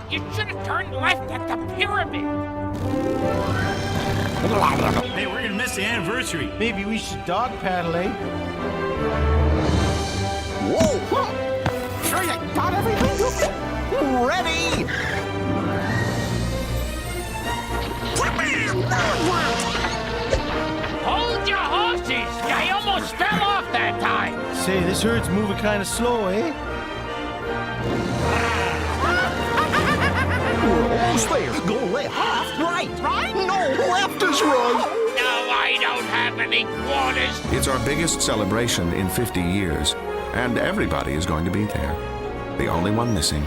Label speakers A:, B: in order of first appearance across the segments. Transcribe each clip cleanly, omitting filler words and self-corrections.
A: You should have turned left at the pyramid.
B: Hey, we're gonna miss the anniversary.
C: Maybe we should dog paddle, eh?
D: Whoa! Sure you got everything? Ready?
A: Hold your horses! I almost fell off that time.
C: Say, this herd's moving kind of slow, eh?
D: Almost there. Go left, right. No, left is right.
A: No, I don't have any quarters.
E: It's our biggest celebration in 50 years, and everybody is going to be there. The only one missing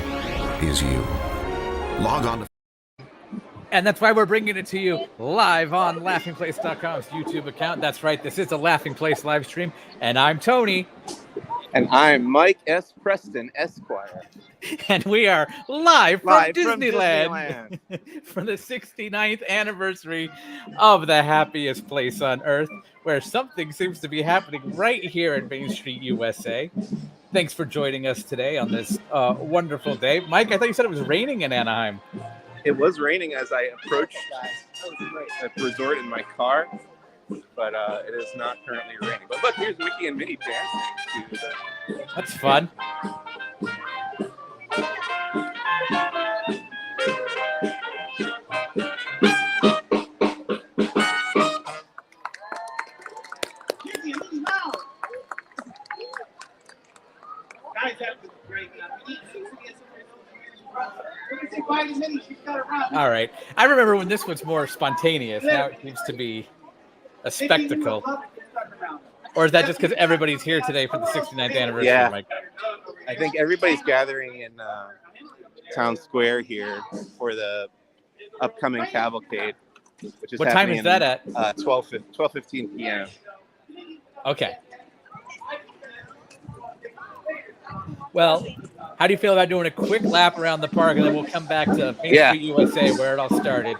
E: is you. Log on to
F: And that's why we're bringing it to you live on laughingplace.com's YouTube account. That's right, this is a Laughing Place live stream, and I'm Tony.
G: And I'm Mike S. Preston, Esquire.
F: And we are live from
G: From
F: Disneyland for the 69th anniversary of the happiest place on earth, where something seems to be happening right here in Main Street, USA. Thanks for joining us today on this wonderful day. Mike, I thought you said it was raining in Anaheim.
G: It was raining as I approached the resort in my car, but it is not currently raining. But look, here's Mickey and Minnie dancing.
F: That's fun. All right. I remember when this was more spontaneous. Now it seems to be a spectacle. Or is that just because everybody's here today for the 69th anniversary,
G: Yeah.
F: Mike?
G: I think everybody's gathering in Town Square here for the upcoming cavalcade, which is
F: What time is that at?
G: 12:15 p.m.
F: Okay. Well, how do you feel about doing a quick lap around the park, and then we'll come back to Main Street USA, where it all started.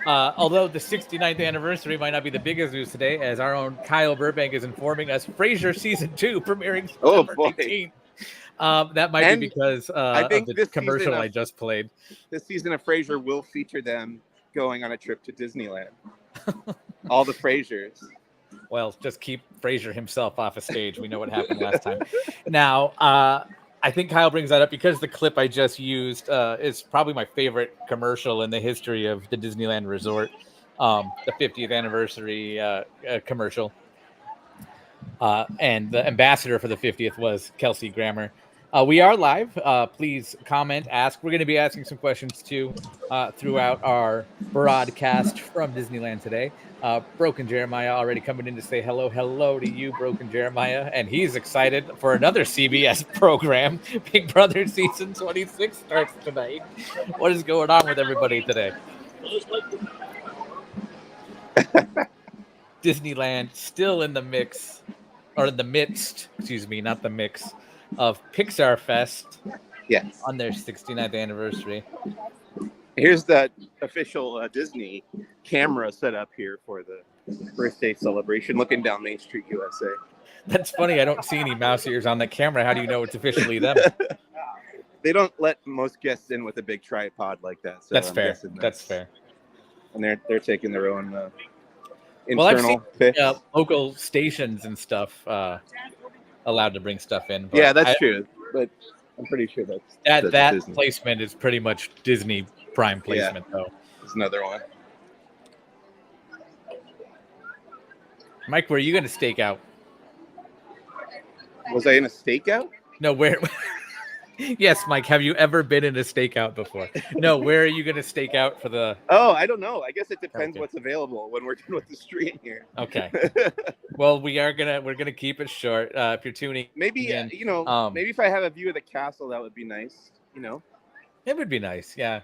F: Although the 69th anniversary might not be the biggest news today, as our own Kyle Burbank is informing us, Frasier Season 2 premiering September 18th. That might be because
G: I think
F: of the commercial I just played.
G: This season of Frasier will feature them going on a trip to Disneyland. All the Frasiers.
F: Well, just keep Frasier himself off a stage. We know what happened last time. Now, I think Kyle brings that up because the clip I just used is probably my favorite commercial in the history of the Disneyland Resort, the 50th anniversary commercial. And the ambassador for the 50th was Kelsey Grammer. We are live. Please comment, ask. We're going to be asking some questions too throughout our broadcast from Disneyland today. Broken Jeremiah already coming in to say hello to you, Broken Jeremiah. And he's excited for another CBS program. Big Brother Season 26 starts tonight. What is going on with everybody today? Disneyland still in the mix, or in the midst, excuse me, not the mix, of Pixar Fest.
G: Yes.
F: On their 69th anniversary.
G: Here's the official Disney camera set up here for the birthday celebration, looking down Main Street, USA.
F: That's funny. I don't see any mouse ears on the camera. How do you know it's officially them?
G: They don't let most guests in with a big tripod like that. So
F: That's
G: I'm
F: fair.
G: guessing
F: That's fair.
G: And they're taking their own internal
F: Well, I've seen
G: fix.
F: local stations and stuff allowed to bring stuff in. But
G: Yeah, that's true. But I'm pretty sure that's
F: that
G: Disney.
F: placement is pretty much Disney Prime placement, though.
G: It's another one.
F: Mike, where are you going to stake out?
G: Was I in a stakeout?
F: No, where? Yes, Mike. Have you ever been in a stakeout before? No, where are you going to stake out for the?
G: Oh, I don't know. I guess it depends
F: Okay.
G: what's available when we're done with the stream here.
F: Okay. Well, we're gonna keep it short. If you're tuning,
G: Maybe
F: in,
G: maybe if I have a view of the castle, that would be nice.
F: it would be nice. Yeah.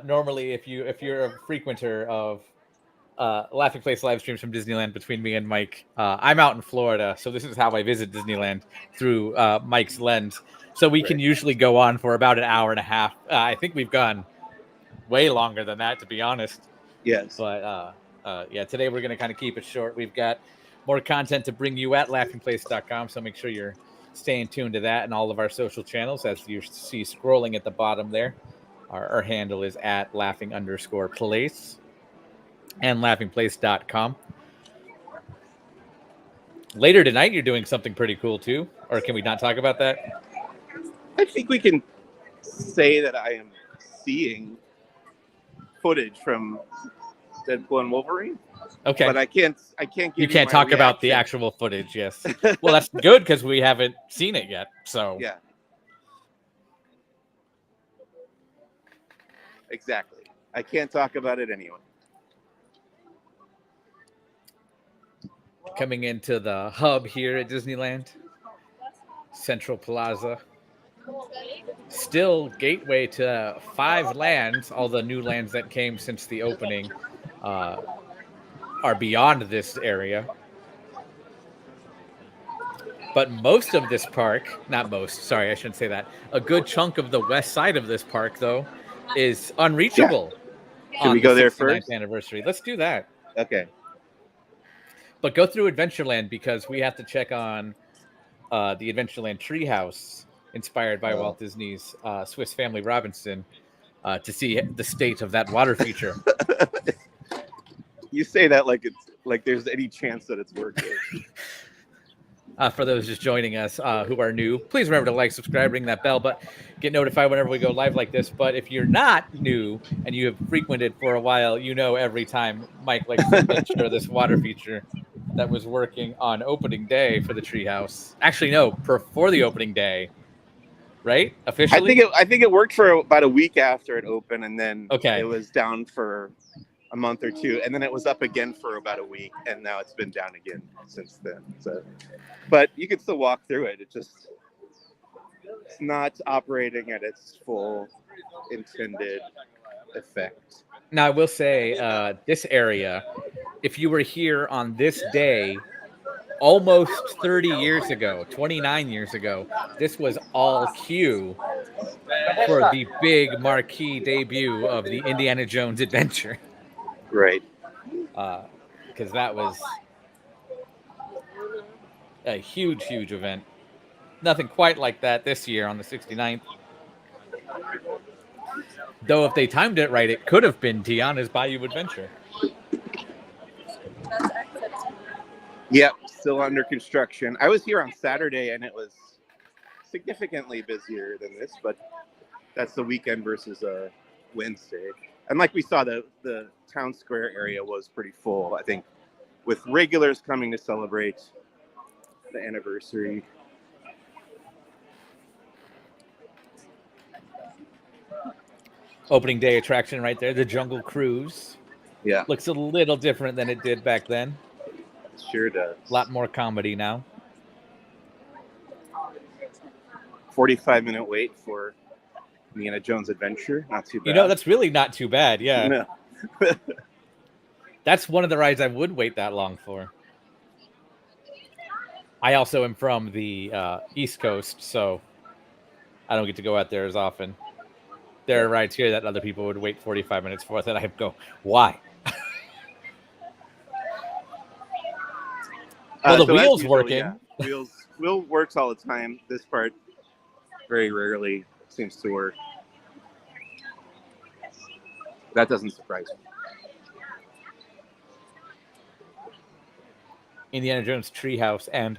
F: Normally, if you're a frequenter of Laughing Place live streams from Disneyland between me and Mike, I'm out in Florida, so this is how I visit Disneyland through Mike's lens. So we can usually go on for about an hour and a half. I think we've gone way longer than that, to be honest.
G: Yes.
F: But yeah, today we're going to kind of keep it short. We've got more content to bring you at laughingplace.com, so make sure you're staying tuned to that and all of our social channels, as you see scrolling at the bottom there. Our handle is at laughing_place and laughingplace.com. Later tonight, you're doing something pretty cool too, or can we not talk about that?
G: I think we can say that I am seeing footage from Deadpool and Wolverine.
F: Okay,
G: But I can't give
F: you can't
G: my
F: talk about the
G: reaction.
F: actual footage. Yes, well, that's good because we haven't seen it yet. So
G: Yeah. Exactly. I can't talk about it anyway.
F: Coming into the hub here at Disneyland, Central Plaza. Still gateway to 5 lands. All the new lands that came since the opening are beyond this area. But most of this park, not most, sorry, I shouldn't say that. A good chunk of the west side of this park, though, is unreachable.
G: Should we go there first?
F: Anniversary. Let's do that.
G: Okay.
F: But go through Adventureland because we have to check on the Adventureland treehouse inspired by Walt Disney's Swiss Family Robinson to see the state of that water feature.
G: You say that like it's like there's any chance that it's working.
F: For those just joining us who are new, please remember to like, subscribe, ring that bell, but get notified whenever we go live like this. But if you're not new and you have frequented for a while, you know every time Mike likes to ensure this water feature that was working on opening day for the treehouse. Actually, no, before the opening day, right? Officially,
G: I think it worked for about a week after it opened, and then
F: Okay.
G: it was down for a month or two, and then it was up again for about a week, and now it's been down again since then. So, but you can still walk through it. It's not operating at its full intended effect.
F: Now, I will say this area, if you were here on this day, almost 30 years ago, 29 years ago, this was all queue for the big marquee debut of the Indiana Jones adventure.
G: Right.
F: Because that was a huge, huge event. Nothing quite like that this year on the 69th. Though if they timed it right, it could have been Tiana's Bayou Adventure.
G: Yep, still under construction. I was here on Saturday, and it was significantly busier than this, but that's the weekend versus Wednesday. And like we saw, the town square area was pretty full, I think, with regulars coming to celebrate the anniversary.
F: Opening day attraction right there, the Jungle Cruise.
G: Yeah,
F: Looks a little different than it did back then.
G: sure does.
F: A lot more comedy now.
G: 45-minute wait for Indiana Jones Adventure. Not too bad.
F: You know, that's really not too bad. Yeah.
G: No.
F: That's one of the rides I would wait that long for. I also am from the East Coast, so I don't get to go out there as often. There are rides here that other people would wait 45 minutes for that I go, why? Well, the
G: so as
F: wheel's
G: usual,
F: working.
G: yeah. Wheel works all the time. This part very rarely seems to work. That doesn't surprise me.
F: Indiana Jones Treehouse and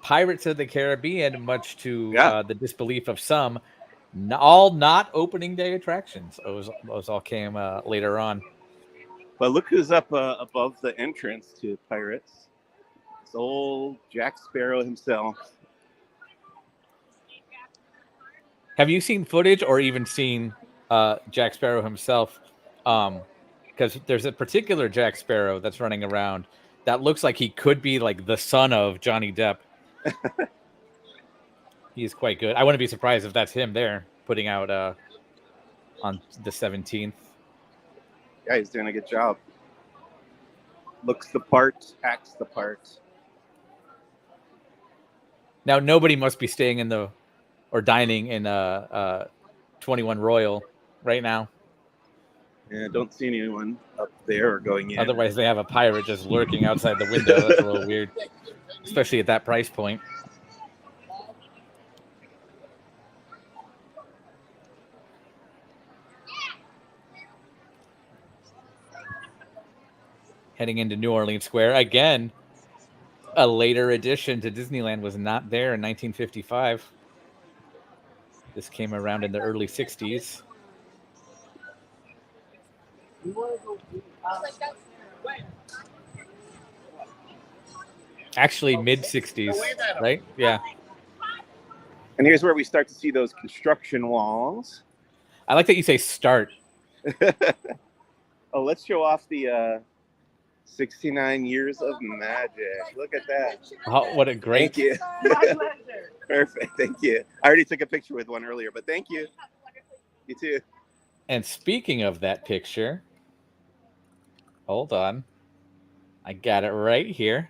F: Pirates of the Caribbean, much to the disbelief of some, all not opening day attractions. Those all came later on.
G: But look who's up above the entrance to Pirates. It's old Jack Sparrow himself.
F: Have you seen footage or even seen Jack Sparrow himself? Because there's a particular Jack Sparrow that's running around that looks like he could be like the son of Johnny Depp. He is quite good. I wouldn't be surprised if that's him there putting out on the 17th.
G: Yeah, he's doing a good job. Looks the part, acts the part.
F: Now, nobody must be staying in or dining in 21 Royal right now.
G: Yeah, don't see anyone up there or going in.
F: Otherwise, they have a pirate just lurking outside the window. That's a little weird, especially at that price point. Heading into New Orleans Square again. A later addition to Disneyland was not there in 1955. This came around in the early 60s. Actually, mid 60s, right? Yeah.
G: And here's where we start to see those construction walls.
F: I like that you say start.
G: Oh, let's show off the 69 years of magic. Look at that.
F: Oh, what a great.
G: Thank you. Perfect. Thank you. I already took a picture with one earlier, but thank you. You too.
F: And speaking of that picture, hold on. I got it right here.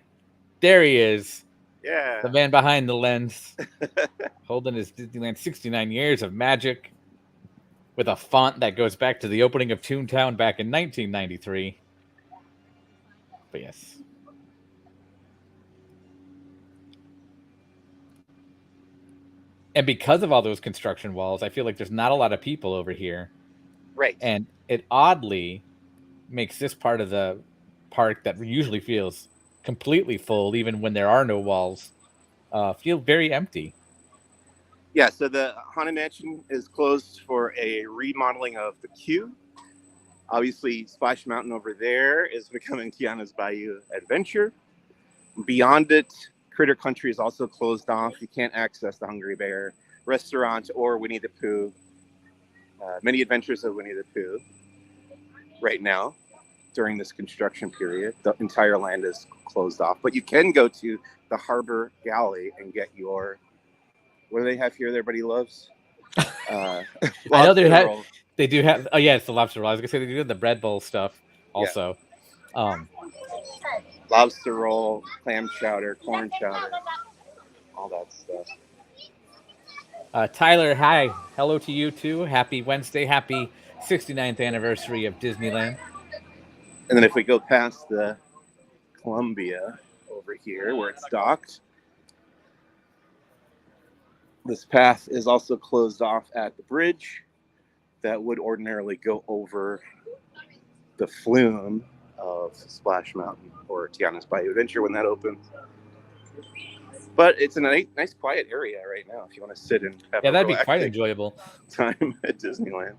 F: There he is.
G: Yeah.
F: The man behind the lens. Holding his Disneyland 69 years of magic with a font that goes back to the opening of Toontown back in 1993. But yes. And because of all those construction walls, I feel like there's not a lot of people over here.
G: Right.
F: And it oddly makes this part of the park that usually feels completely full, even when there are no walls, feel very empty.
G: Yeah, so the Haunted Mansion is closed for a remodeling of the queue. Obviously, Splash Mountain over there is becoming Tiana's Bayou Adventure. Beyond it, Critter Country is also closed off. You can't access the Hungry Bear restaurant or Winnie the Pooh. Many adventures of Winnie the Pooh right now during this construction period. The entire land is closed off, but you can go to the Harbor Galley and get your, what do they have here that everybody loves?
F: I know they have.
G: roll.
F: They do have. Oh yeah, it's the lobster roll. I was gonna say they do the bread bowl stuff also. Yeah.
G: Lobster roll, clam chowder, corn chowder, all that stuff.
F: Tyler, hi. Hello to you too. Happy Wednesday. Happy 69th anniversary of Disneyland.
G: And then if we go past the Columbia over here where it's docked, this path is also closed off at the bridge that would ordinarily go over the flume of Splash Mountain or Tiana's Bayou Adventure when that opens. But it's a nice quiet area right now if you want to sit and have a
F: that'd be quite
G: relaxing
F: enjoyable
G: time at Disneyland.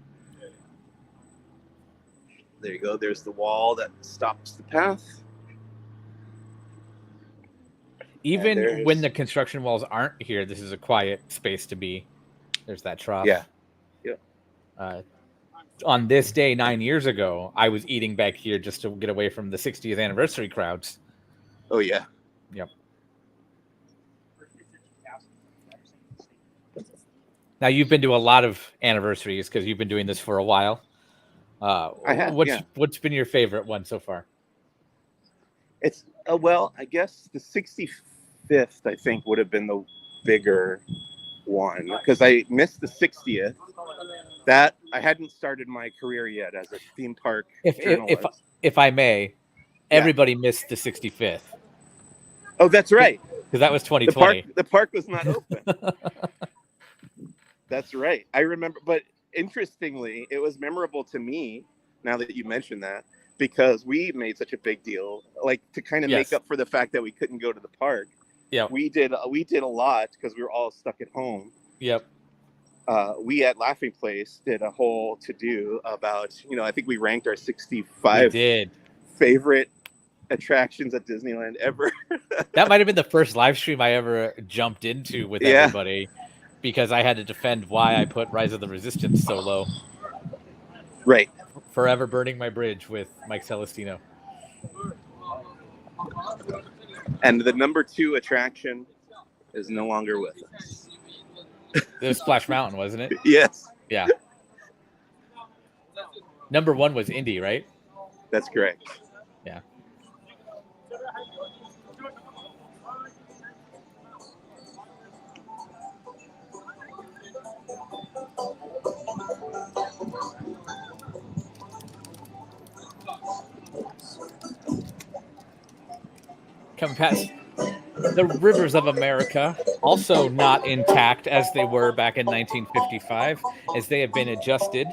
G: There you go. There's the wall that stops the path.
F: Even when the construction walls aren't here, this is a quiet space to be. There's that trough.
G: Yeah.
F: On this day 9 years ago, I was eating back here just to get away from the 60th anniversary crowds.
G: Oh, yeah.
F: Yep. Now, you've been to a lot of anniversaries because you've been doing this for a while.
G: I have,
F: What's been your favorite one so far?
G: It's, well, I guess the 65th, I think, would have been the bigger one because I missed the 60th. That I hadn't started my career yet as a theme park journalist.
F: If I may, everybody missed the 65th.
G: Oh, that's right.
F: Because that was 2020.
G: The park was not open. That's right. I remember, but interestingly, it was memorable to me now that you mentioned that because we made such a big deal, like to kind of make up for the fact that we couldn't go to the park.
F: Yeah,
G: we did a lot because we were all stuck at home.
F: Yep.
G: We at Laughing Place did a whole to-do about, I think we ranked our 65 favorite attractions at Disneyland ever.
F: That might have been the first live stream I ever jumped into with everybody because I had to defend why I put Rise of the Resistance so low.
G: Right.
F: Forever Burning My Bridge with Mike Celestino.
G: And the number 2 attraction is no longer with us.
F: It was Splash Mountain, wasn't it?
G: Yes.
F: Yeah. Number 1 was Indy, right?
G: That's correct.
F: Yeah. Coming past the rivers of America, also not intact as they were back in 1955, as they have been adjusted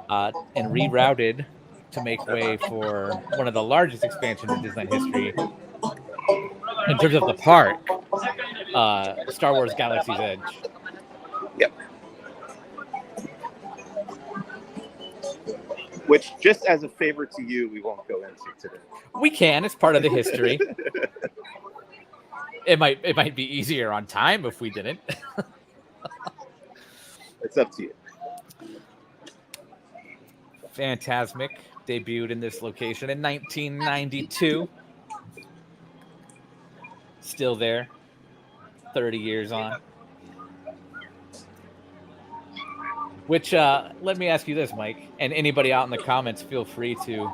F: and rerouted to make way for one of the largest expansions in Disneyland history in terms of the park, Star Wars Galaxy's Edge.
G: Yep. Which, just as a favor to you, we won't go into today.
F: We can. It's part of the history. It might be easier on time if we didn't.
G: It's up to you.
F: Fantasmic debuted in this location in 1992. Still there, 30 years on. Which, let me ask you this, Mike, and anybody out in the comments, feel free to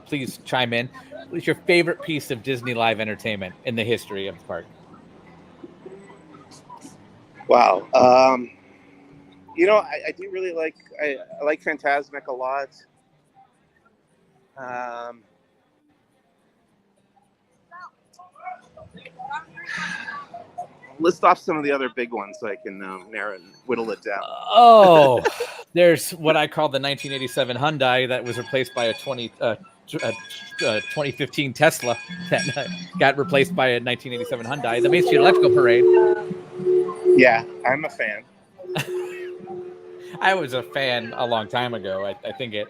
F: please chime in. What's your favorite piece of Disney live entertainment in the history of the park?
G: Wow. I do really like I like Fantasmic a lot. List off some of the other big ones so I can narrow and whittle it down.
F: Oh, there's what I call the 1987 Hyundai that was replaced by a 2015 Tesla that got replaced by a 1987 Hyundai. The Main Street Electrical Parade.
G: Yeah, I'm a fan.
F: I was a fan a long time ago. I think it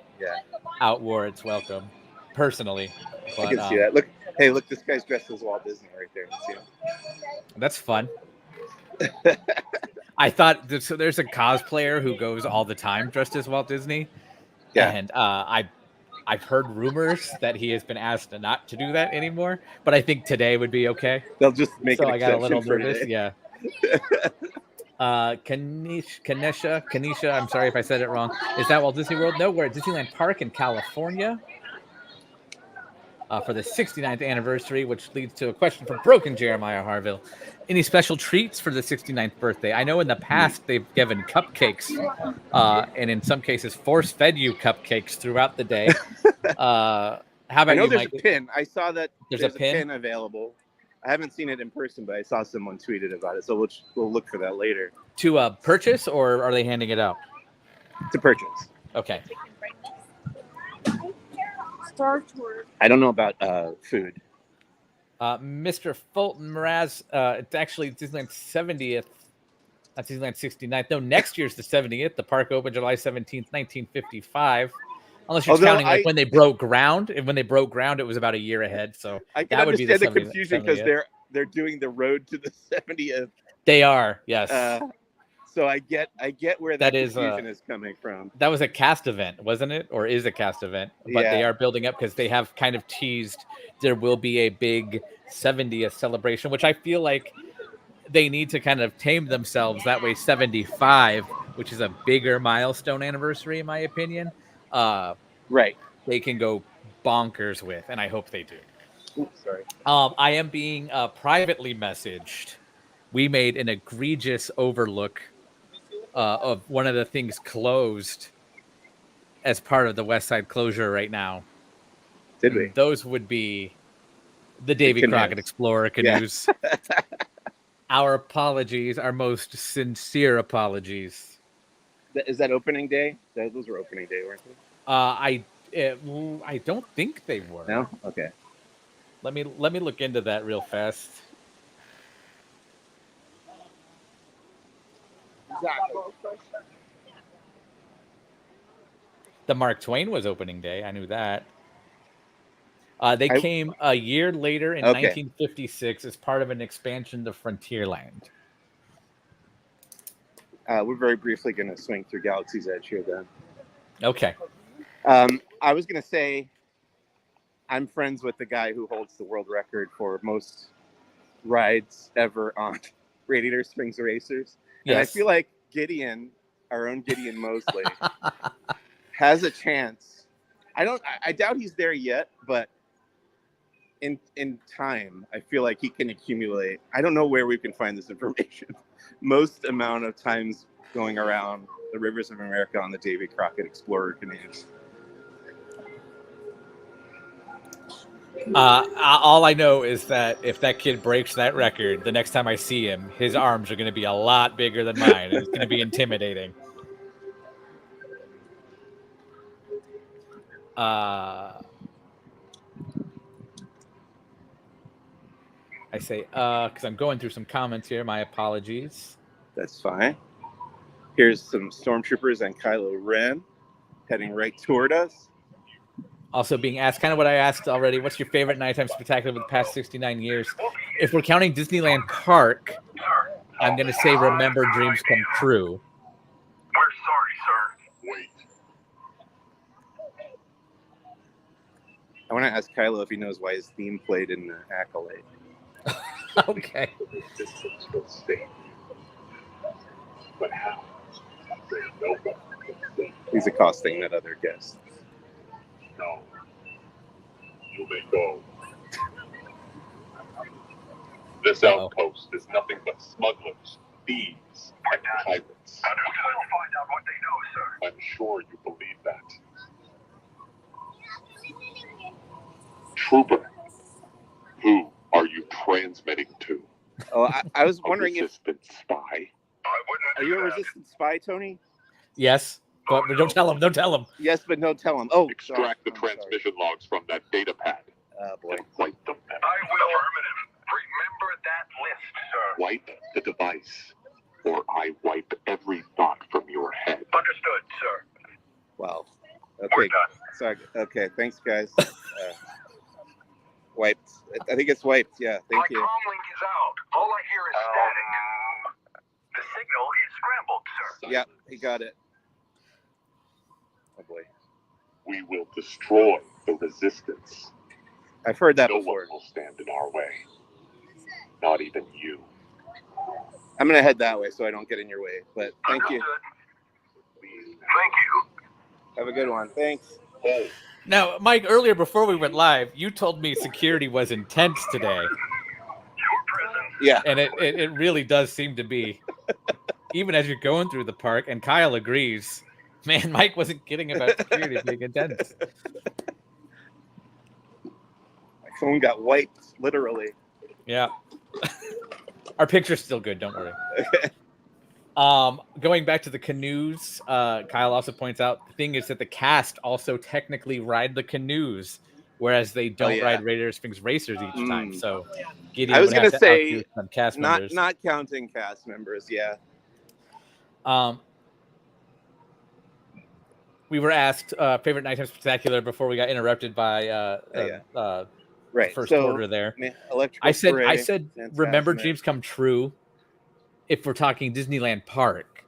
F: outwore its welcome, personally. But,
G: I can see that. Look, this guy's dressed as Walt Disney right there. See him?
F: That's fun. I thought so. There's a cosplayer who goes all the time dressed as Walt Disney.
G: Yeah,
F: and I've heard rumors that he has been asked not to do that anymore. But I think today would be okay.
G: They'll just make
F: so
G: an
F: I got a little
G: exception for
F: nervous.
G: today.
F: Yeah. Kanisha, I'm sorry if I said it wrong. Is that Walt Disney World? No, we're at Disneyland Park in California for the 69th anniversary, which leads to a question from Broken Jeremiah Harville. Any special treats for the 69th birthday? I know in the past they've given cupcakes, and in some cases force-fed you cupcakes throughout the day. How about
G: I know
F: you,
G: there's
F: Mike?
G: a pin. I saw that
F: There's
G: there's
F: a
G: a
F: pin?
G: pin available. I haven't seen it in person, but I saw someone tweeted about it, so we'll look for that later.
F: To purchase, or are they handing it out?
G: To purchase.
F: Okay.
H: Star Tour.
G: I don't know about food.
F: Mr. Fulton Mraz, it's actually Disneyland's 70th, not Disneyland's 69th. No, next year's the 70th. The park opened July 17th, 1955. Unless you're counting like when they broke ground. And when they broke ground, it was about a year ahead. So
G: I can
F: that would be the
G: understand the confusion because
F: 70th.
G: they're doing the road to the 70th.
F: They are, yes.
G: So I get where
F: That
G: that
F: is,
G: confusion is coming from.
F: That was a cast event, wasn't it? Or is a cast event? But they
G: Yeah.
F: are building up because they have kind of teased there will be a big 70th celebration, which I feel like they need to kind of tame themselves. That way 75, which is a bigger milestone anniversary, in my opinion,
G: Right.
F: they can go bonkers with, and I hope they do.
G: Oops, sorry.
F: I am being privately messaged. We made an egregious overlook of one of the things closed as part of the West Side closure right now.
G: Did we?
F: Those would be the Davy
G: canoes.
F: Crockett Explorer canoes. Our apologies, our most sincere apologies.
G: Is that opening day? Those were opening day, weren't they?
F: I don't think they were.
G: No? Okay.
F: Let me look into that real fast. The Mark Twain was opening day. I knew that. They came a year later in 1956 as part of an expansion to Frontierland.
G: We're very briefly going to swing through Galaxy's Edge here then.
F: Okay.
G: I was going to say I'm friends with the guy who holds the world record for most rides ever on Radiator Springs Racers. And I
F: Yes.
G: feel like Gideon, our own Gideon Mosley, has a chance. I doubt he's there yet, but in time, I feel like he can accumulate. I don't know where we can find this information. Most amount of times going around the rivers of America on the Davy Crockett Explorer canoes.
F: All I know is that if that kid breaks that record, the next time I see him, his arms are going to be a lot bigger than mine. It's going to be intimidating. I say because I'm going through some comments here. My apologies.
G: That's fine. Here's some stormtroopers and Kylo Ren heading right toward us.
F: Also being asked, kind of what I asked already, what's your favorite nighttime spectacular of the past 69 years? If we're counting Disneyland Park, I'm going to say Remember Dreams Come True.
H: We're sorry, sir. Wait.
G: I want to ask Kylo if he knows why his theme played in the Acolyte.
F: Okay.
H: Distance will save you. But how? There's no one can save.
G: He's accosting that other guest.
H: No. You may go. This outpost is nothing but smugglers, thieves, and pirates. And we'll find out what they know, sir. I'm sure you believe that. Trooper, who are you transmitting to?
G: Oh, I was wondering
H: a
G: if...
H: resistant spy?
G: Are you a resistant spy, Tony?
F: Yes, but don't tell him. Don't tell him.
G: Yes, but no, tell him. Oh,
H: Extract the transmission logs from that data pad.
G: Boy.
H: And wipe them. I will. Remember that list, sir. Wipe the device, or I wipe every thought from your head. Understood, sir.
G: Wow.
H: We're
G: Okay.
H: done.
G: Sorry. Okay. Thanks, guys. Wiped. I think it's wiped. Yeah. Thank you.
H: My comm link is out. All I hear is static. The signal is scrambled, sir.
G: Yeah, he got it. Oh boy.
H: We will destroy the resistance.
G: I've heard that
H: No
G: before.
H: one will stand in our way. Not even you.
G: I'm gonna head that way so I don't get in your way. But thank you.
H: Thank you.
G: Have a good one. Thanks.
H: Hey.
F: Now, Mike, earlier before we went live, you told me security was intense today.
H: Your presence.
G: Yeah.
F: And it really does seem to be, even as you're going through the park, and Kyle agrees. Man, Mike wasn't kidding about security being intense.
G: My phone got wiped, literally.
F: Yeah. Our picture's still good, don't worry. Going back to the canoes, Kyle also points out the thing is that the cast also technically ride the canoes, whereas they don't ride Radiator Springs Racers each time. So Gideon
G: I was
F: would
G: gonna
F: have to
G: say
F: outdo some cast members.
G: not counting cast members. Yeah.
F: We were asked favorite nighttime spectacular before we got interrupted by
G: Right.
F: first
G: So,
F: order there.
G: Electrical
F: I said
G: Parade,
F: remember
G: Fantastic.
F: dreams come true if we're talking Disneyland Park.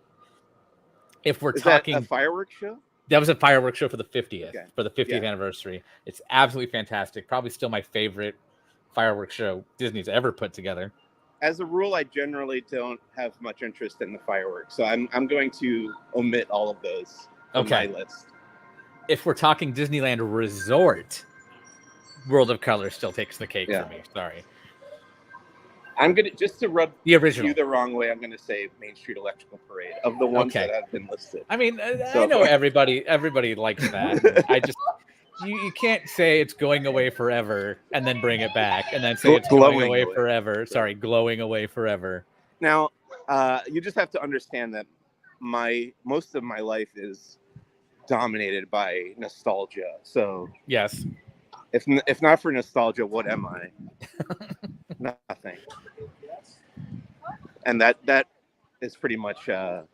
F: If we're
G: Is
F: talking
G: that a fireworks show?
F: that was a fireworks show for the 50th,
G: Okay.
F: for the 50th
G: Yeah.
F: anniversary. It's absolutely fantastic. Probably still my favorite fireworks show Disney's ever put together.
G: As a rule, I generally don't have much interest in the fireworks, so I'm going to omit all of those from my list.
F: If we're talking Disneyland Resort, World of Color still takes the cake for me. Sorry.
G: I'm gonna just to rub
F: The original.
G: you the wrong way. I'm gonna say Main Street Electrical Parade of the ones that have been listed.
F: I mean,
G: So
F: I know
G: far.
F: everybody likes that. I just you can't say it's going away forever and then bring it back and then say it's
G: Glowing
F: going away
G: away.
F: forever. Sorry, glowing away forever.
G: Now, you just have to understand that most of my life is dominated by nostalgia. So
F: Yes.
G: if not for nostalgia, what am I? Nothing. And that is pretty much the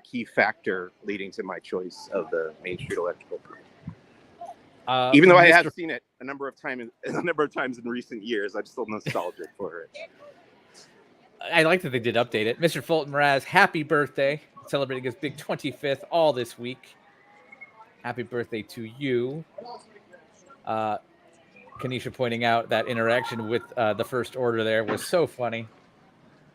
G: key factor leading to my choice of the Main Street Electrical Parade. Even though I have seen it a number of times in recent years, I'm still nostalgic for it.
F: I like that they did update it. Mr. Fulton Raz, happy birthday. Celebrating his big 25th all this week. Happy birthday to you. Kanisha pointing out that interaction with the First Order there was so funny.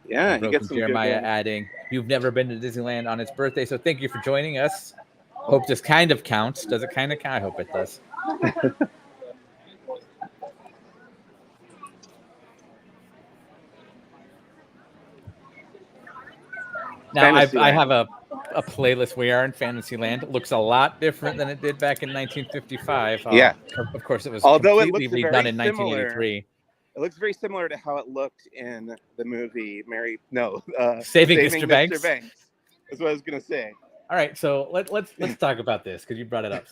G: Yeah, you get some
F: Jeremiah
G: good
F: adding, you've never been to Disneyland on its birthday, so thank you for joining us. Hope this kind of counts. Does it kind of count? I hope it does. Now, I have a playlist. We are in Fantasyland. It looks a lot different than it did back in 1955.
G: Yeah.
F: Of course, it was
G: Although it
F: completely
G: looks
F: redone
G: very
F: in 1983.
G: It looks very similar to how it looked in the movie
F: Saving Mr. Banks.
G: That's what I was going to say.
F: All right, so let's talk about this because you brought it up.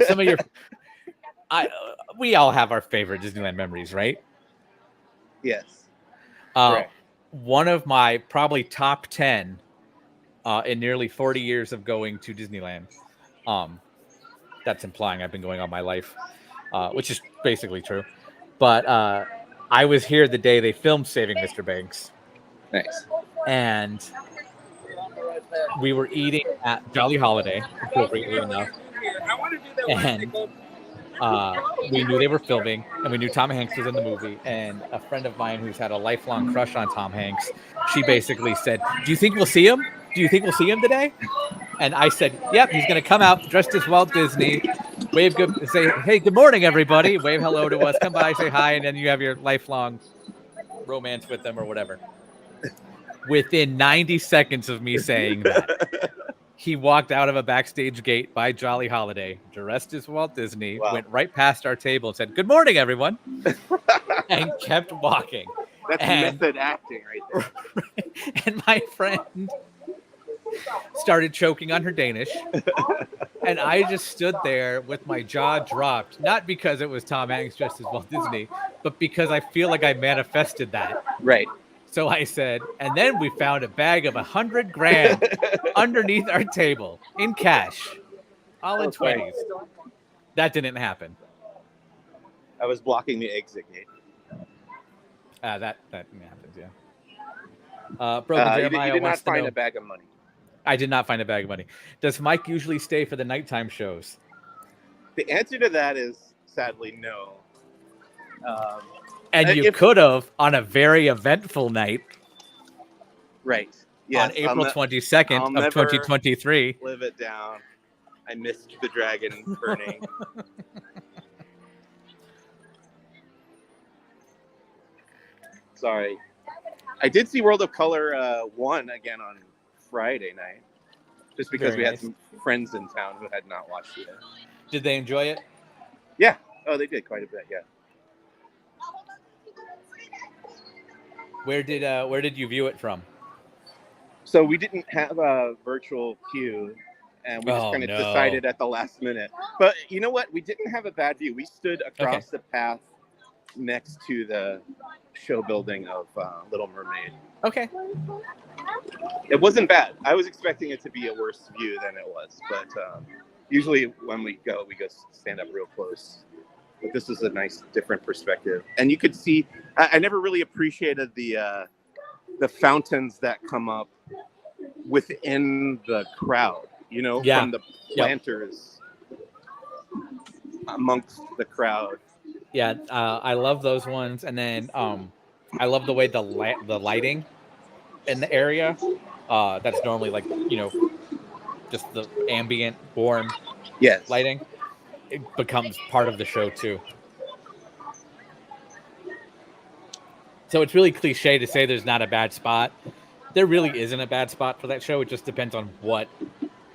F: Some of your, we all have our favorite Disneyland memories, right?
G: Yes.
F: Correct. One of my probably top 10 in nearly 40 years of going to Disneyland. That's implying I've been going all my life, which is basically true. But I was here the day they filmed Saving Mr. Banks.
G: Nice.
F: And we were eating at Jolly Holiday, appropriately enough. And we knew they were filming, and we knew Tom Hanks was in the movie. And a friend of mine who's had a lifelong crush on Tom Hanks, she basically said, "Do you think we'll see him? Do you think we'll see him today?" And I said, "Yep, he's going to come out dressed as Walt Disney, wave good, say, hey, good morning, everybody, wave hello to us, come by, say hi, and then you have your lifelong romance with them or whatever." Within 90 seconds of me saying that, he walked out of a backstage gate by Jolly Holiday, dressed as Walt Disney, went right past our table and said, "Good morning, everyone," and kept walking.
G: That's method acting right there.
F: And my friend started choking on her Danish. And I just stood there with my jaw dropped, not because it was Tom Hanks dressed as Walt Disney, but because I feel like I manifested that.
G: Right.
F: So I said, and then we found a bag of $100,000 underneath our table in cash, all in 20s. That didn't happen.
G: I was blocking the exit gate.
F: That happens, yeah. Broken Jeremiah
G: you did not
F: wants to
G: find
F: know,
G: a bag of money.
F: I did not find a bag of money. Does Mike usually stay for the nighttime shows?
G: The answer to that is sadly no.
F: And you could have on a very eventful night.
G: Right. Yes,
F: on April 22nd of 2023.
G: Live it down. I missed the dragon burning. Sorry. I did see World of Color 1 again on Friday night. Just because we had some friends in town who had not watched it yet.
F: Did they enjoy it?
G: Yeah. Oh, they did quite a bit, yeah.
F: Where did you view it from?
G: So we didn't have a virtual queue, and we just kind of decided at the last minute. But you know what? We didn't have a bad view. We stood across the path next to the show building of Little Mermaid.
F: Okay.
G: It wasn't bad. I was expecting it to be a worse view than it was, but usually when we go stand up real close. But this is a nice, different perspective, and you could see. I never really appreciated the fountains that come up within the crowd. You know, from the planters amongst the crowd.
F: Yeah, I love those ones, and then I love the way the lighting in the area. That's normally like just the ambient warm lighting. It becomes part of the show too. So it's really cliche to say there's not a bad spot. There really isn't a bad spot for that show. It just depends on what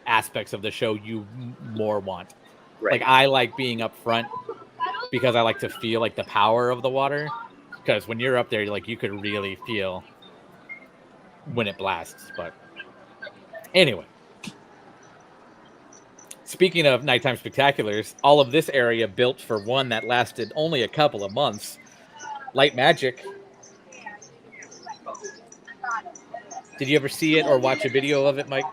F: aspects of the show you more want. Right. Like I like being up front because I like to feel like the power of the water. Because when you're up there, you could really feel when it blasts. But anyway. Speaking of nighttime spectaculars, all of this area built for one that lasted only a couple of months. Light Magic. Did you ever see it or watch a video of it, Mike?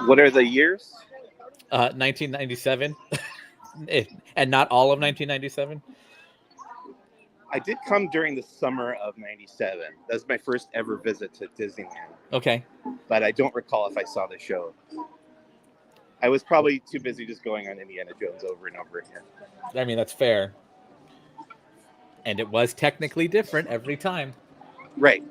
G: What are the years?
F: 1997. And not all of 1997.
G: I did come during the summer of 97. That was my first ever visit to Disneyland.
F: Okay.
G: But I don't recall if I saw the show. I was probably too busy just going on Indiana Jones over and over again.
F: I mean, that's fair. And it was technically different every time.
G: Right.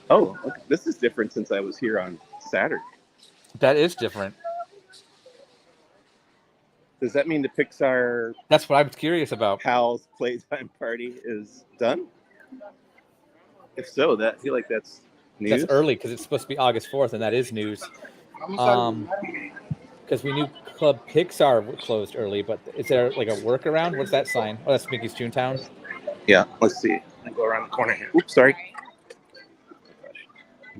G: Oh, okay. This is different since I was here on Saturday.
F: That is different.
G: Does that mean the Pixar...
F: That's what I was curious about.
G: Pals Playtime Party is done? If so, I feel like that's news.
F: That's early because it's supposed to be August 4th, and that is news. Because we knew Club Pixar closed early, but is there like a workaround? What's that sign? Oh, that's Mickey's Toontown.
G: Yeah, let's see. I go around the corner here. Oops, sorry.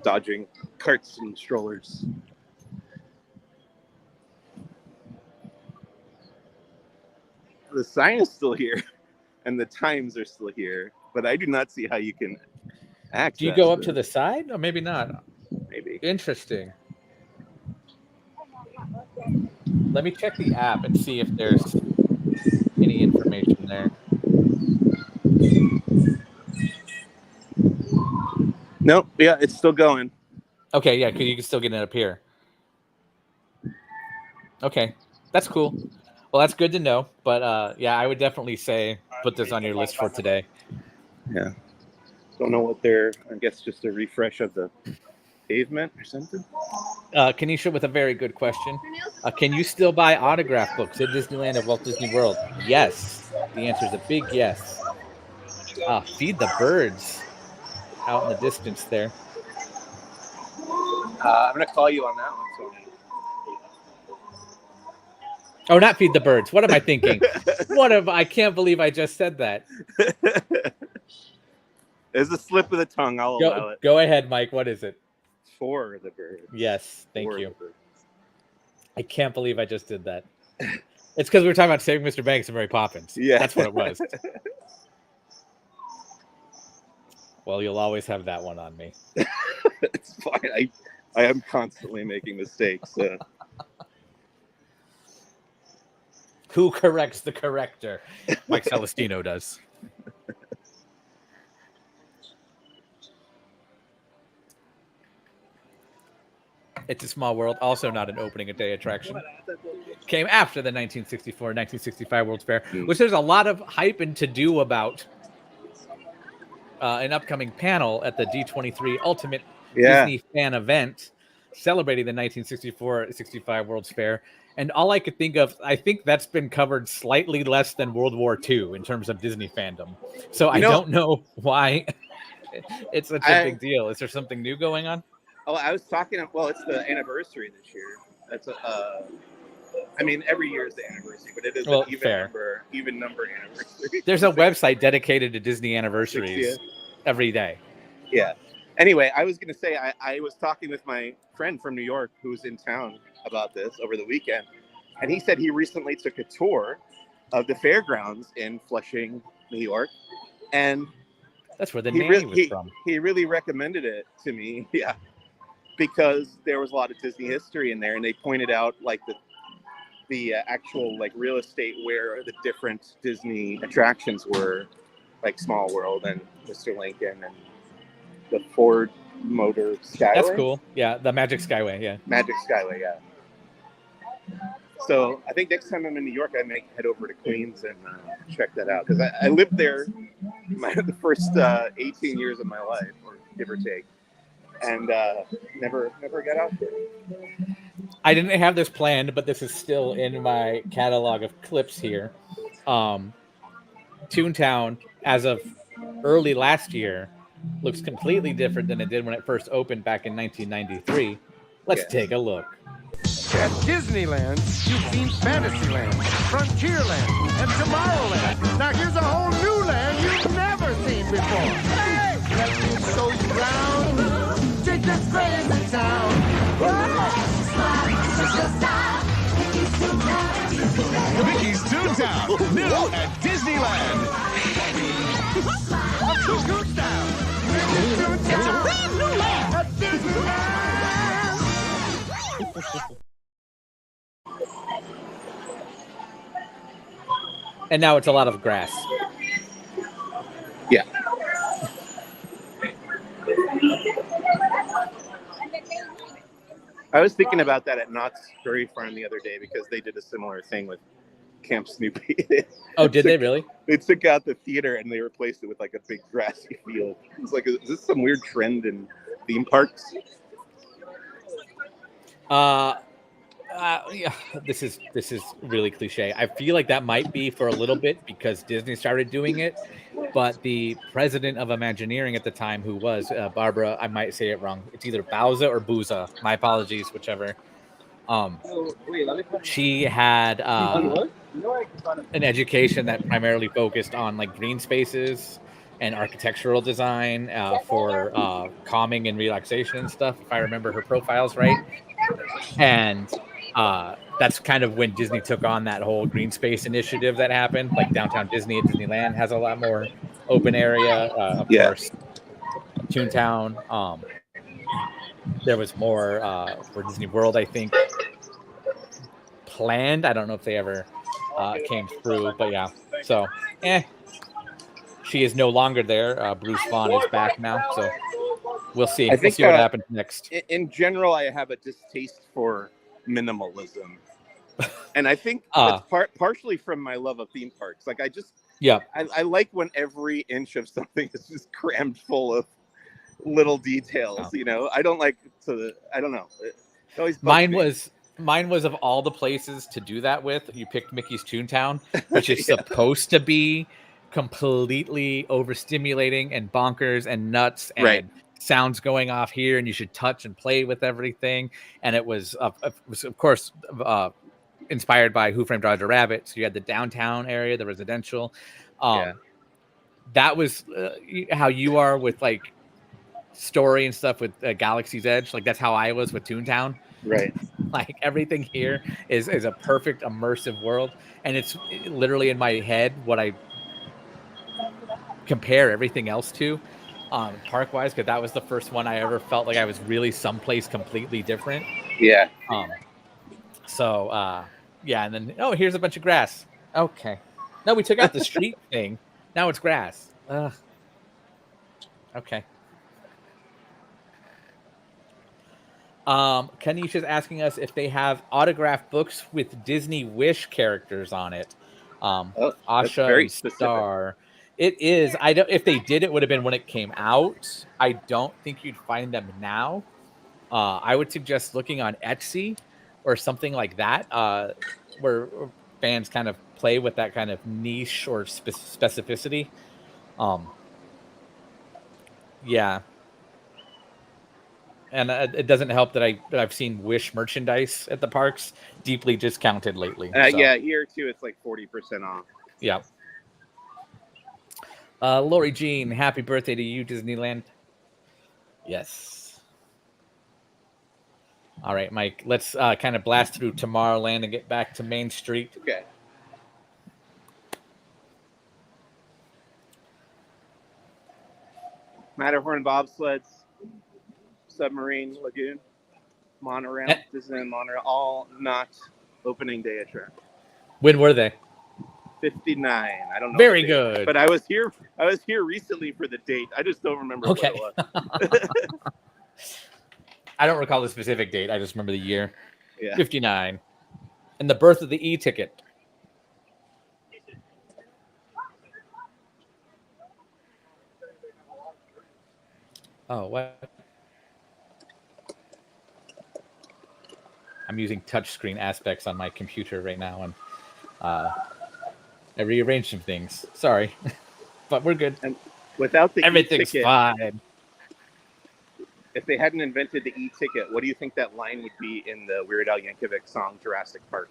G: dodging carts and strollers. The sign is still here, and the times are still here, but I do not see how you can access.
F: Do you go up to the side, or maybe not?
G: Maybe.
F: Interesting. Let me check the app and see if there's any information there.
G: Nope. Yeah, it's still going.
F: Okay, yeah, because you can still get it up here. Okay, that's cool. Well, that's good to know. But yeah, I would definitely say put this on your list for today.
G: Yeah. Don't know what they're. I guess just a refresh of the pavement or something.
F: Kanisha with a very good question. Can you still buy autograph books at Disneyland at Walt Disney World? Yes. The answer is a big yes. Feed the birds out in the distance there.
G: I'm going to call you on that one, Tony.
F: Oh, not feed the birds. What am I thinking? I can't believe I just said that.
G: There's a slip of the tongue. I'll allow it.
F: Go ahead, Mike. What is it?
G: For the birds.
F: Yes, thank
G: For
F: you.
G: the birds.
F: I can't believe I just did that. It's because we were talking about Saving Mr. Banks and Mary Poppins.
G: Yeah.
F: That's what it was. Well, you'll always have that one on me.
G: It's fine. I am constantly making mistakes.
F: Who corrects the corrector? Mike Celestino does. It's a Small World, also not an opening a day attraction. Came after the 1964-1965 World's Fair, which there's a lot of hype and to do about an upcoming panel at the D23 Ultimate Disney Fan Event celebrating the 1964-65 World's Fair. And all I could think of, I think that's been covered slightly less than World War II in terms of Disney fandom. So I don't know why it's such a big deal. Is there something new going on?
G: Oh, I was talking. Well, it's the anniversary this year. That's I mean, every year is the anniversary, but it is an even number anniversary.
F: There's a website dedicated to Disney anniversaries every day.
G: Yeah. Anyway, I was going to say I was talking with my friend from New York who's in town about this over the weekend, and he said he recently took a tour of the fairgrounds in Flushing, New York, and
F: that's where the name was from.
G: He really recommended it to me. Yeah. Because there was a lot of Disney history in there, and they pointed out like the actual like real estate where the different Disney attractions were, like Small World and Mr. Lincoln and the Ford Motor Skyway.
F: That's cool. Yeah, the Magic Skyway. Yeah,
G: Magic Skyway. Yeah. So I think next time I'm in New York, I may head over to Queens and check that out because I lived there the first 18 years of my life, or give or take. And never got out there.
F: I didn't have this planned, but this is still in my catalog of clips here. Toontown, as of early last year, looks completely different than it did when it first opened back in 1993. Let's take a look.
I: At Disneyland, you've seen Fantasyland, Frontierland, and Tomorrowland. Now here's a whole new land you've never seen before. Hey! Let me show you around. Take this crazy town.
J: Mickey's Toontown, new at Disneyland.
I: Toontown. It's a brand new land at Disneyland.
F: And now it's a lot of grass.
G: Yeah. I was thinking about that at Knott's Berry Farm the other day because they did a similar thing with Camp Snoopy.
F: Oh, did they really?
G: They took out the theater and they replaced it with like a big grassy field. It's like, is this some weird trend in theme parks?
F: Yeah, this is really cliche. I feel like that might be for a little bit because Disney started doing it, but the president of Imagineering at the time, who was Barbara, I might say it wrong. It's either Bauza or Booza. My apologies, whichever. She had an education that primarily focused on like green spaces and architectural design for calming and relaxation and stuff, if I remember her profiles right. And that's kind of when Disney took on that whole green space initiative that happened. Like Downtown Disney at Disneyland has a lot more open area. Of course, Toontown. There was more for Disney World, I think, planned. I don't know if they ever came through, but yeah. So, she is no longer there. Bruce Vaughn is back now, so we'll see.
G: I think,
F: we'll see what happens next.
G: In general, I have a distaste for minimalism, and I think that's partially from my love of theme parks. Like I like when every inch of something is just crammed full of little details. You know, I don't like to. I don't know. It always
F: Mine was of all the places to do that with, you picked Mickey's Toontown, which is supposed to be completely overstimulating and bonkers and nuts and sounds going off here, and you should touch and play with everything. And it was of course inspired by Who Framed Roger Rabbit. So you had the downtown area, the residential. That was how you are with like story and stuff with Galaxy's Edge. Like that's how I was with Toontown.
G: Right.
F: Like everything here is a perfect immersive world, and it's literally in my head what I compare everything else to park wise, because that was the first one I ever felt like I was really someplace completely different.
G: Yeah.
F: So and then here's a bunch of grass. Okay. No, we took out the street thing. Now it's grass. Okay. Kenisha's asking us if they have autographed books with Disney Wish characters on it. Asha and Star. It is. I don't. If they did, it would have been when it came out. I don't think you'd find them now. I would suggest looking on Etsy or something like that, where fans kind of play with that kind of niche or specificity. Yeah. And it doesn't help that I've seen Wish merchandise at the parks deeply discounted lately.
G: Yeah, here too, it's like 40% off.
F: Yeah. Lori Jean, happy birthday to you, Disneyland. Yes. All right, Mike, let's kind of blast through Tomorrowland and get back to Main Street.
G: Okay. Matterhorn bobsleds, Submarine Lagoon, Monorail, Disneyland Monorail, all not opening day attractions.
F: When were they?
G: 59. I don't know.
F: Very good.
G: But I was here recently for the date. I just don't remember what it was.
F: I don't recall the specific date. I just remember the year.
G: Yeah.
F: 59. And the birth of the e-ticket. Oh, what? I'm using touchscreen aspects on my computer right now, and I rearranged some things. Sorry, but we're good.
G: And without the
F: everything's
G: e-ticket,
F: fine.
G: If they hadn't invented the e-ticket, what do you think that line would be in the Weird Al Yankovic song Jurassic Park?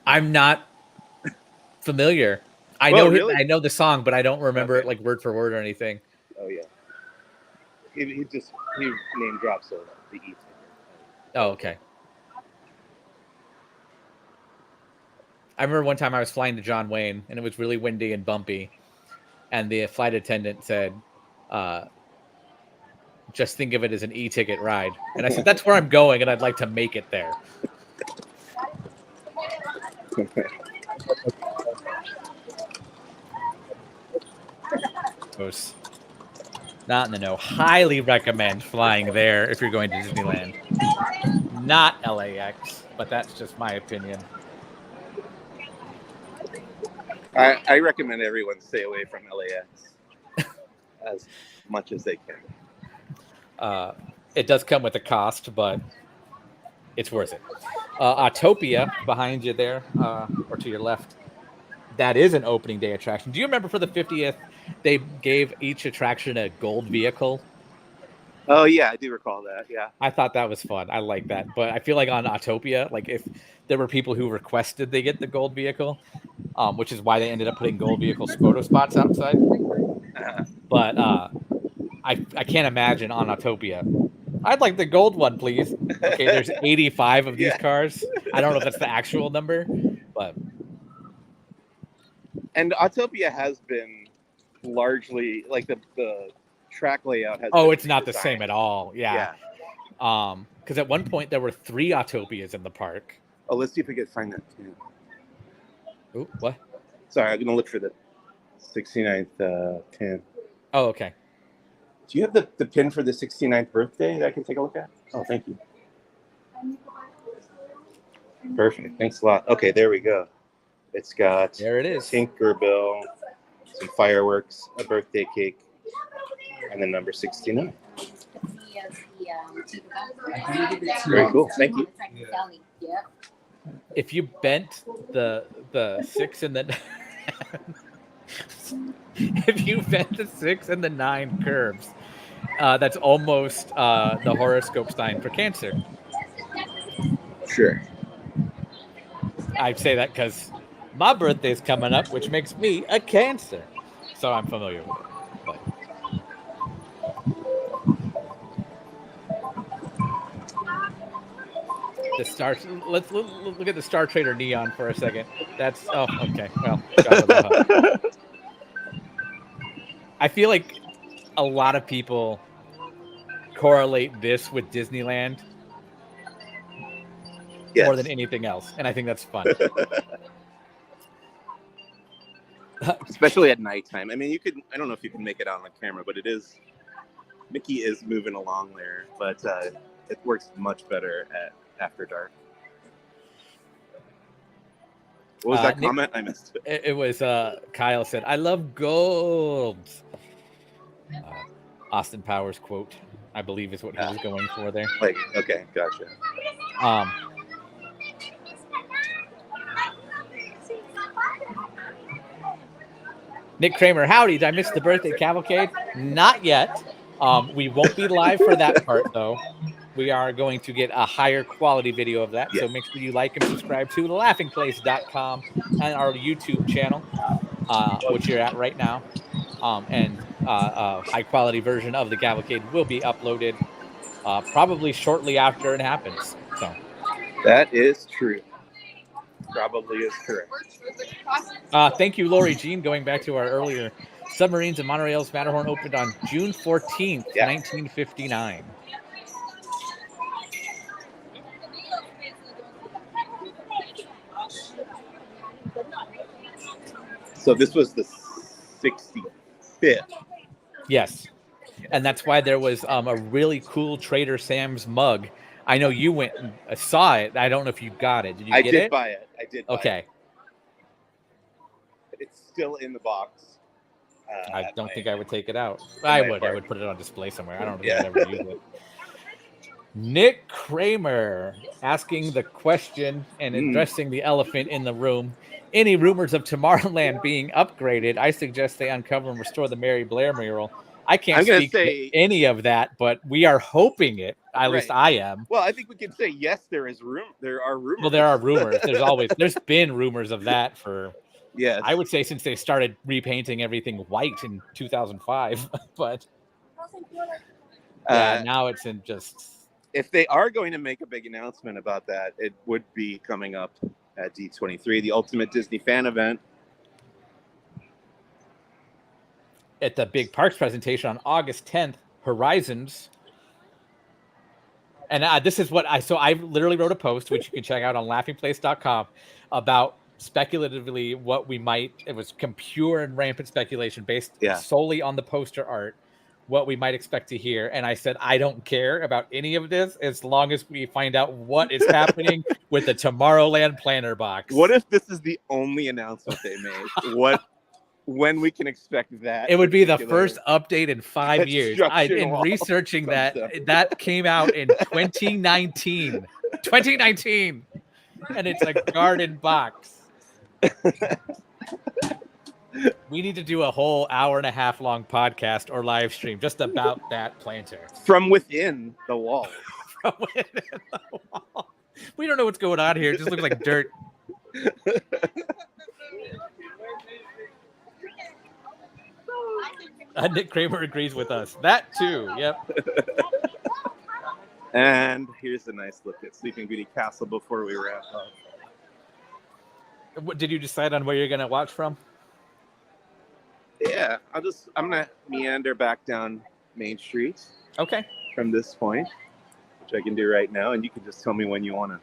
F: I'm not familiar. I know
G: really?
F: I know the song, but I don't remember it like word for word or anything.
G: Oh yeah. He name drops the e-ticket.
F: Oh, okay. I remember one time I was flying to John Wayne, and it was really windy and bumpy, and the flight attendant said, just think of it as an e-ticket ride. And I said, that's where I'm going, and I'd like to make it there. Not in the know. Highly recommend flying there if you're going to Disneyland. Not LAX, but that's just my opinion.
G: I recommend everyone stay away from LAX as much as they can.
F: It does come with a cost, but it's worth it. Autopia behind you there, or to your left, that is an opening day attraction. Do you remember for the 50th, they gave each attraction a gold vehicle?
G: Oh yeah, I do recall that. Yeah.
F: I thought that was fun. I like that. But I feel like on Autopia, like if there were people who requested they get the gold vehicle, which is why they ended up putting gold vehicle photo spots outside. But I can't imagine on Autopia. I'd like the gold one, please. Okay, there's 85 of these cars. I don't know if that's the actual number, but
G: and Autopia has been largely like the track layout has.
F: Oh, it's not the same at all. Yeah. Because at one point there were 3 Autopias in the park.
G: Oh, let's see if we can find that too.
F: Ooh, what?
G: Sorry, I'm gonna look for the 69th pin.
F: Oh, okay.
G: Do you have the pin for the 69th birthday that I can take a look at? Oh, thank you. Perfect. Thanks a lot. Okay, there we go. It's got
F: there it is.
G: Tinkerbell, some fireworks, a birthday cake, and the number 69. Very cool. Thank you.
F: If you bent the 6 and the if you bent the 6 and the 9 curves, that's almost the horoscope sign for Cancer.
G: Sure.
F: I say that because my birthday's coming up, which makes me a Cancer, so I'm familiar with it. But. The star. Let's look at the Star Trader neon for a second. That's okay. Well, I feel like a lot of people correlate this with Disneyland more than anything else, and I think that's fun.
G: Especially at nighttime. I mean, you could. I don't know if you can make it out on camera, but it is. Mickey is moving along there, but it works much better at after dark. What was that
F: Nick,
G: comment? I missed it.
F: It was Kyle said, "I love gold." Austin Powers quote, I believe, is what he was going for there.
G: Like, okay, gotcha.
F: Nick Kramer, howdy. Did I miss the birthday cavalcade? Not yet. We won't be live for that part, though. We are going to get a higher quality video of that. So make sure you like and subscribe to laughingplace.com and our YouTube channel, which you're at right now. And a high quality version of the cavalcade will be uploaded probably shortly after it happens. So
G: that is true. Probably is correct.
F: Thank you, Lori Jean. Going back to our earlier, Submarines and Monorails Matterhorn opened on June 14th, 1959.
G: So this was the 65th.
F: Yes. And that's why there was a really cool Trader Sam's mug. I know you went and saw it. I don't know if you got it. Did you get it?
G: I did buy it. I did buy
F: it.
G: It's still in the box.
F: I don't think I would take it out. I would put it on display somewhere. I don't think I'd ever use it. Nick Kramer asking the question and addressing the elephant in the room. Any rumors of Tomorrowland being upgraded? I suggest they uncover and restore the Mary Blair mural. I can't speak to any of that, but we are hoping it. At least I am.
G: Well, I think we can say yes. There are rumors.
F: Well, there are rumors. There's been rumors of that for. Yeah, I would say since they started repainting everything white in 2005, but now it's in just.
G: If they are going to make a big announcement about that, it would be coming up at D23, the Ultimate Disney Fan Event.
F: At the big parks presentation on August 10th, Horizons. And this is what I literally wrote a post, which you can check out on laughingplace.com, about speculatively what we might, it was pure and rampant speculation based solely on the poster art, what we might expect to hear. And I said, I don't care about any of this as long as we find out what is happening with the Tomorrowland planner box.
G: What if this is the only announcement they made? When we can expect that?
F: It would be the first update in 5 years. In researching that came out in 2019. 2019. And it's a garden box. We need to do a whole hour-and-a-half long podcast or live stream just about that planter.
G: From within the wall.
F: From within the wall. We don't know what's going on here. It just looks like dirt. Nick Kramer agrees with us. That too. Yep.
G: And here's a nice look at Sleeping Beauty Castle before we wrap up.
F: What, did you decide on where you're going to watch from?
G: Yeah, I'm gonna meander back down Main Street.
F: Okay. From
G: this point, which I can do right now, and you can just tell me when you want to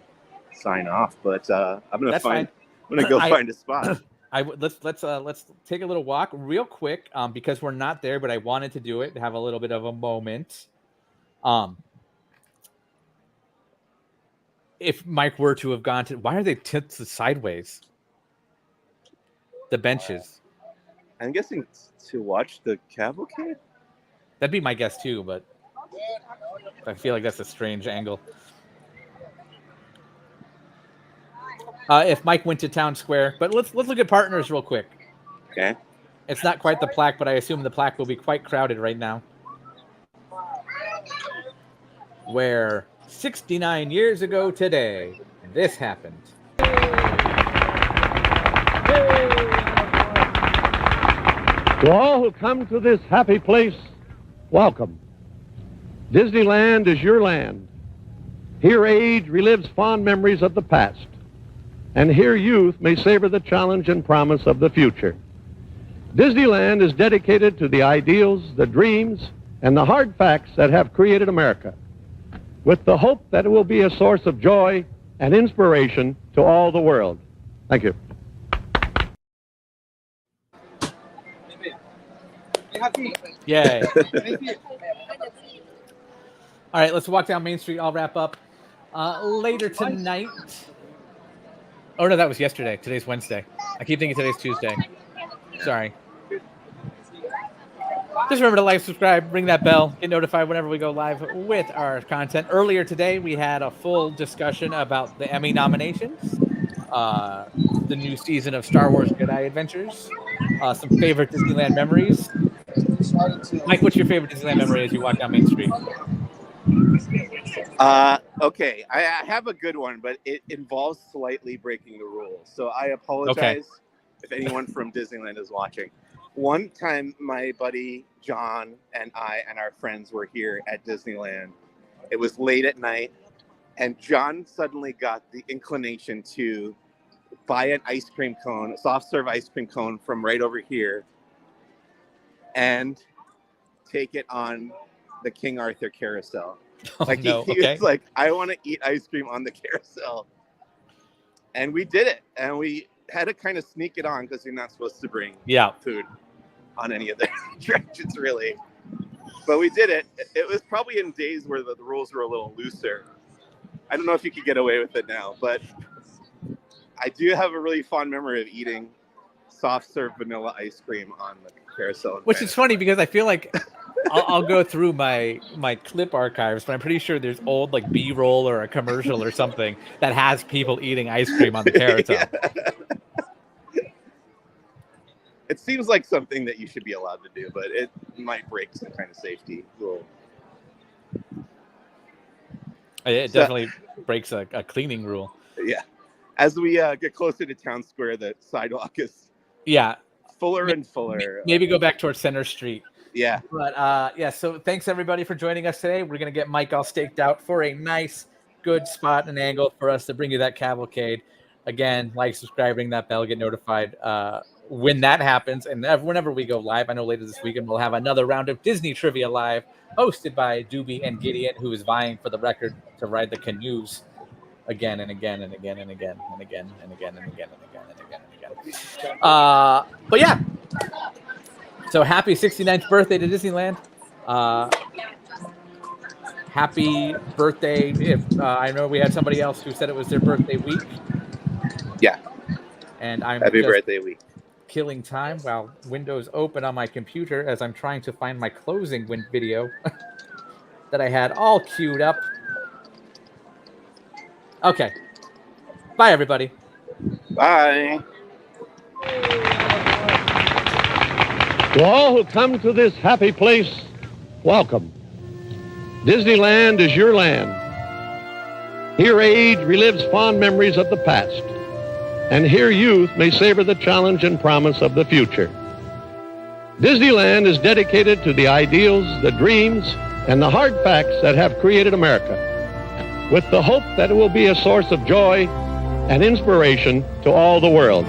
G: sign off. But I'm gonna find a spot.
F: Let's take a little walk real quick because we're not there, but I wanted to do it to have a little bit of a moment. If Mike were to have gone to, why are they tipped sideways? The benches.
G: I'm guessing to watch the cavalcade.
F: That'd be my guess too, but I feel like that's a strange angle. If Mike went to Town Square, but let's look at partners real quick.
G: Okay.
F: It's not quite the plaque, but I assume the plaque will be quite crowded right now. Where 69 years ago today, this happened.
I: To all who come to this happy place, welcome. Disneyland is your land. Here age relives fond memories of the past, and here youth may savor the challenge and promise of the future. Disneyland is dedicated to the ideals, the dreams, and the hard facts that have created America, with the hope that it will be a source of joy and inspiration to all the world. Thank you.
F: Yay. All right, let's walk down Main Street. I'll wrap up later tonight. Oh, no, that was yesterday. Today's Wednesday. I keep thinking today's Tuesday. Sorry. Just remember to like, subscribe, ring that bell, get notified whenever we go live with our content. Earlier today, we had a full discussion about the Emmy nominations, the new season of Star Wars Jedi Adventures, some favorite Disneyland memories. Mike, what's your favorite Disneyland memory as you walk down Main Street?
G: Okay, I have a good one, but it involves slightly breaking the rules. So I apologize if anyone from Disneyland is watching. One time, my buddy John and I and our friends were here at Disneyland. It was late at night, and John suddenly got the inclination to buy an ice cream cone, a soft serve ice cream cone from right over here, and take it on the King Arthur carousel. Like he was like, I want to eat ice cream on the carousel. And we did it. And we had to kind of sneak it on because you're not supposed to bring food on any of the attractions, really. But we did it. It was probably in days where the rules were a little looser. I don't know if you could get away with it now, but I do have a really fond memory of eating soft serve vanilla ice cream on the carousel.
F: Which is funny because I feel like I'll go through my clip archives, but I'm pretty sure there's old like B-roll or a commercial or something that has people eating ice cream on the carousel.
G: It seems like something that you should be allowed to do, but it might break some kind of safety rule.
F: It definitely breaks a cleaning rule.
G: Yeah. As we get closer to Town Square, the sidewalk is fuller and fuller.
F: Maybe go back towards Center Street.
G: Yeah.
F: But so thanks everybody for joining us today. We're going to get Mike all staked out for a nice, good spot and angle for us to bring you that cavalcade. Again, like, subscribe, ring that bell, get notified when that happens. And whenever we go live, I know later this weekend we'll have another round of Disney Trivia Live hosted by Doobie and Gideon, who is vying for the record to ride the canoes again and again and again and again and again and again and again and again and again and again. But yeah. So happy 69th birthday to Disneyland. Happy birthday. If I know we had somebody else who said it was their birthday week.
G: Yeah.
F: And I'm
G: happy birthday week.
F: Killing time while Windows open on my computer as I'm trying to find my closing video that I had all queued up. Okay. Bye, everybody.
G: Bye.
K: To all who come to this happy place, welcome. Disneyland is your land. Here age relives fond memories of the past, and here youth may savor the challenge and promise of the future. Disneyland is dedicated to the ideals, the dreams, and the hard facts that have created America, with the hope that it will be a source of joy and inspiration to all the world.